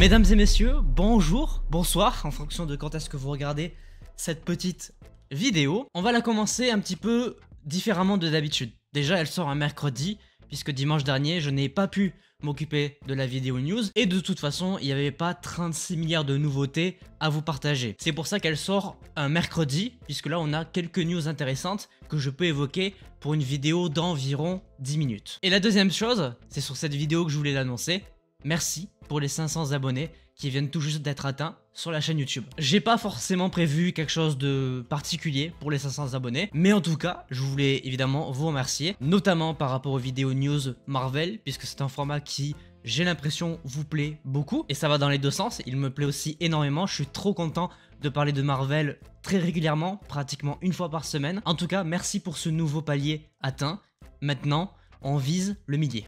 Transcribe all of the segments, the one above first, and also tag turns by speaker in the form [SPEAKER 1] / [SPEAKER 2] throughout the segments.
[SPEAKER 1] Mesdames et messieurs, bonjour, bonsoir, en fonction de quand est-ce que vous regardez cette petite vidéo. On va la commencer un petit peu différemment de d'habitude. Déjà, elle sort un mercredi, puisque dimanche dernier, je n'ai pas pu m'occuper de la vidéo news. Et de toute façon, il n'y avait pas 36 milliards de nouveautés à vous partager. C'est pour ça qu'elle sort un mercredi, puisque là, on a quelques news intéressantes que je peux évoquer pour une vidéo d'environ 10 minutes. Et la deuxième chose, c'est sur cette vidéo que je voulais l'annoncer. Merci pour les 500 abonnés qui viennent tout juste d'être atteints sur la chaîne YouTube. J'ai pas forcément prévu quelque chose de particulier pour les 500 abonnés, mais en tout cas, je voulais évidemment vous remercier, notamment par rapport aux vidéos news Marvel, puisque c'est un format qui, j'ai l'impression, vous plaît beaucoup, et ça va dans les deux sens, il me plaît aussi énormément, je suis trop content de parler de Marvel très régulièrement, pratiquement une fois par semaine. En tout cas, merci pour ce nouveau palier atteint. Maintenant, on vise le millier.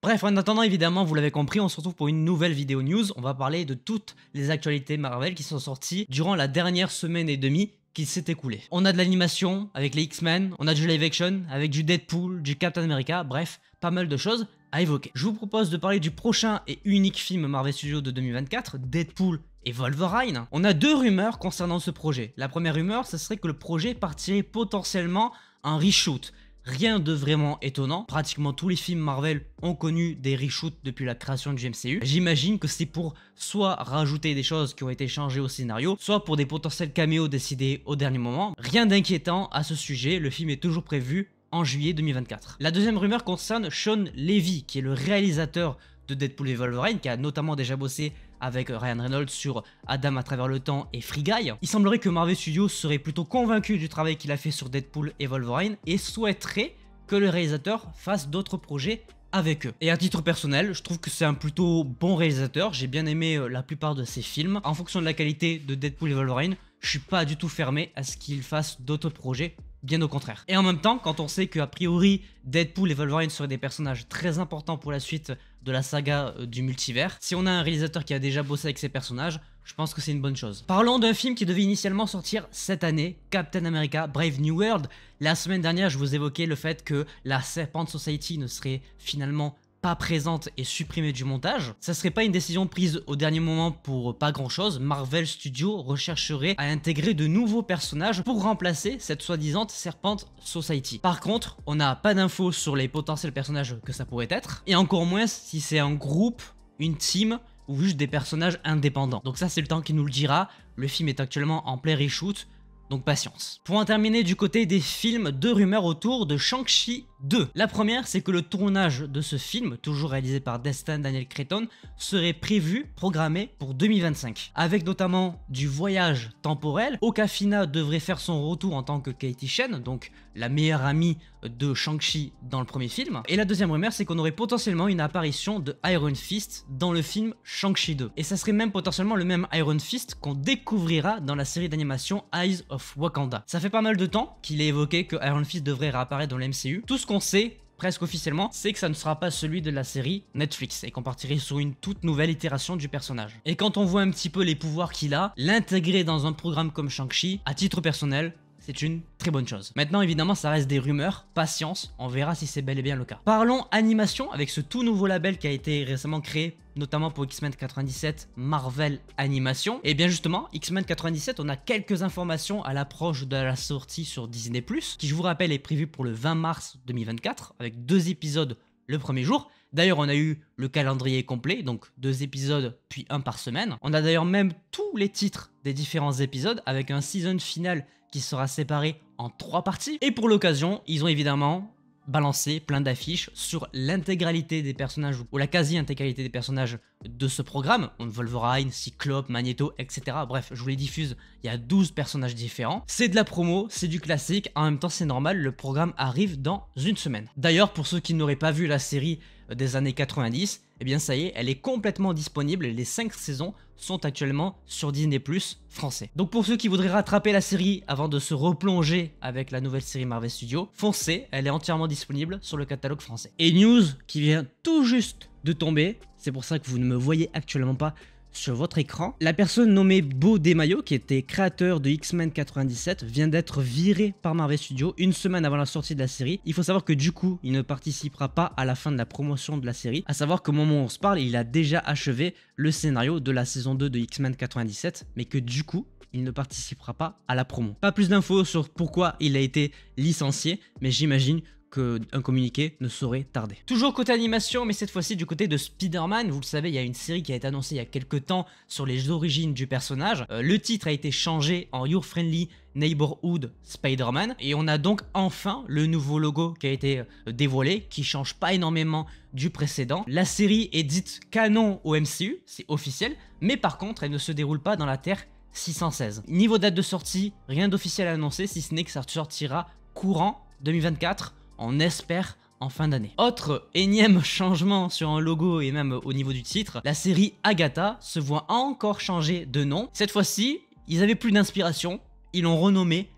[SPEAKER 1] Bref, en attendant, évidemment, vous l'avez compris, on se retrouve pour une nouvelle vidéo news. On va parler de toutes les actualités Marvel qui sont sorties durant la dernière semaine et demie qui s'est écoulée. On a de l'animation avec les X-Men, on a du live action avec du Deadpool, du Captain America, bref, pas mal de choses à évoquer. Je vous propose de parler du prochain et unique film Marvel Studios de 2024, Deadpool et Wolverine. On a deux rumeurs concernant ce projet. La première rumeur, ce serait que le projet partirait potentiellement en reshoot. Rien de vraiment étonnant, pratiquement tous les films Marvel ont connu des reshoots depuis la création du MCU. J'imagine que c'est pour soit rajouter des choses qui ont été changées au scénario, soit pour des potentiels caméos décidés au dernier moment. Rien d'inquiétant à ce sujet, le film est toujours prévu en juillet 2024. La deuxième rumeur concerne Shawn Levy, qui est le réalisateur de Deadpool et Wolverine, qui a notamment déjà bossé avec Ryan Reynolds sur Adam à travers le temps et Free Guy. Il semblerait que Marvel Studios serait plutôt convaincu du travail qu'il a fait sur Deadpool et Wolverine et souhaiterait que le réalisateur fasse d'autres projets avec eux. Et à titre personnel, je trouve que c'est un plutôt bon réalisateur, j'ai bien aimé la plupart de ses films. En fonction de la qualité de Deadpool et Wolverine, je suis pas du tout fermé à ce qu'il fasse d'autres projets. Bien au contraire. Et en même temps, quand on sait qu'a priori Deadpool et Wolverine seraient des personnages très importants pour la suite de la saga du multivers, si on a un réalisateur qui a déjà bossé avec ces personnages, je pense que c'est une bonne chose. Parlons d'un film qui devait initialement sortir cette année, Captain America Brave New World. La semaine dernière, je vous évoquais le fait que la Serpent Society ne serait finalement pas présente et supprimée du montage. Ça serait pas une décision prise au dernier moment pour pas grand chose. Marvel Studios rechercherait à intégrer de nouveaux personnages pour remplacer cette soi-disant Serpent Society. Par contre, on n'a pas d'infos sur les potentiels personnages que ça pourrait être, et encore moins si c'est un groupe, une team ou juste des personnages indépendants. Donc ça, c'est le temps qui nous le dira. Le film est actuellement en plein reshoot, donc patience. Pour en terminer du côté des films, deux rumeurs autour de Shang-Chi 2. La première, c'est que le tournage de ce film, toujours réalisé par Destin Daniel Cretton, serait prévu, programmé pour 2025. Avec notamment du voyage temporel. Awkwafina devrait faire son retour en tant que Katie Shen, donc la meilleure amie de Shang-Chi dans le premier film. Et la deuxième rumeur, c'est qu'on aurait potentiellement une apparition de Iron Fist dans le film Shang-Chi 2. Et ça serait même potentiellement le même Iron Fist qu'on découvrira dans la série d'animation Eyes of Wakanda. Ça fait pas mal de temps qu'il est évoqué que Iron Fist devrait réapparaître dans le MCU. Tout ce qu'on sait, presque officiellement, c'est que ça ne sera pas celui de la série Netflix et qu'on partirait sur une toute nouvelle itération du personnage. Et quand on voit un petit peu les pouvoirs qu'il a, l'intégrer dans un programme comme Shang-Chi, à titre personnel, c'est une très bonne chose. Maintenant, évidemment, ça reste des rumeurs, patience, on verra si c'est bel et bien le cas. Parlons animation avec ce tout nouveau label qui a été récemment créé, notamment pour X-Men 97 Marvel Animation. Et bien justement, X-Men 97, on a quelques informations à l'approche de la sortie sur Disney+, qui je vous rappelle est prévu pour le 20 mars 2024, avec 2 épisodes le premier jour. D'ailleurs, on a eu le calendrier complet, donc 2 épisodes puis 1 par semaine. On a d'ailleurs même tous les titres des différents épisodes avec un season final qui sera séparé en 3 parties. Et pour l'occasion, ils ont évidemment balancé plein d'affiches sur l'intégralité des personnages, ou la quasi-intégralité des personnages de ce programme. On Wolverine, Cyclope, Magneto, etc. Bref, je vous les diffuse, il y a 12 personnages différents. C'est de la promo, c'est du classique, en même temps c'est normal, le programme arrive dans une semaine. D'ailleurs, pour ceux qui n'auraient pas vu la série des années 90, eh bien ça y est, elle est complètement disponible, les 5 saisons sont actuellement sur Disney+ français. Donc pour ceux qui voudraient rattraper la série avant de se replonger avec la nouvelle série Marvel Studios, foncez, elle est entièrement disponible sur le catalogue français. Et news qui vient tout juste de tomber, c'est pour ça que vous ne me voyez actuellement pas sur votre écran. La personne nommée Beau Desmaillots, qui était créateur de X-Men 97, vient d'être viré par Marvel Studios une semaine avant la sortie de la série. Il faut savoir que du coup, il ne participera pas à la fin de la promotion de la série. À savoir qu'au moment où on se parle, il a déjà achevé le scénario de la saison 2 de X-Men 97, mais que du coup, il ne participera pas à la promo. Pas plus d'infos sur pourquoi il a été licencié, mais j'imagine qu'un communiqué ne saurait tarder. Toujours côté animation, mais cette fois-ci du côté de Spider-Man. Vous le savez, il y a une série qui a été annoncée il y a quelques temps sur les origines du personnage. Le titre a été changé en Your Friendly Neighborhood Spider-Man, et on a donc enfin le nouveau logo qui a été dévoilé, qui change pas énormément du précédent. La série est dite canon au MCU, c'est officiel, mais par contre elle ne se déroule pas dans la Terre 616. Niveau date de sortie, rien d'officiel à annoncer, si ce n'est que ça sortira courant 2024, on espère en fin d'année. Autre énième changement sur un logo et même au niveau du titre, la série Agatha se voit encore changer de nom. Cette fois-ci, ils avaient plus d'inspiration, ils l'ont renommé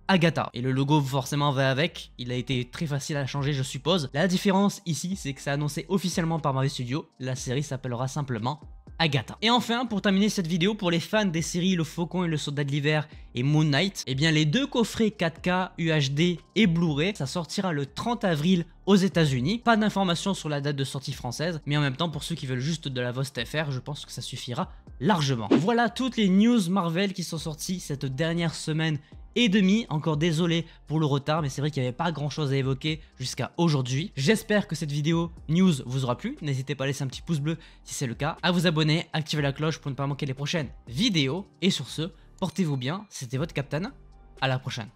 [SPEAKER 1] Agatha. Et le logo forcément va avec, il a été très facile à changer je suppose. La différence ici, c'est que c'est annoncé officiellement par Marvel Studios, la série s'appellera simplement Agatha. Et enfin, pour terminer cette vidéo, pour les fans des séries Le Faucon et le Soldat de l'Hiver et Moon Knight, eh bien les deux coffrets 4K, UHD et Blu-ray, ça sortira le 30 avril aux États-Unis. Pas d'informations sur la date de sortie française, mais en même temps, pour ceux qui veulent juste de la Vost FR, je pense que ça suffira largement. Voilà toutes les news Marvel qui sont sorties cette dernière semaine et demi. Encore désolé pour le retard, mais c'est vrai qu'il n'y avait pas grand chose à évoquer jusqu'à aujourd'hui. J'espère que cette vidéo news vous aura plu. N'hésitez pas à laisser un petit pouce bleu si c'est le cas, à vous abonner, activer la cloche pour ne pas manquer les prochaines vidéos. Et sur ce, portez-vous bien, c'était votre Captain, à la prochaine.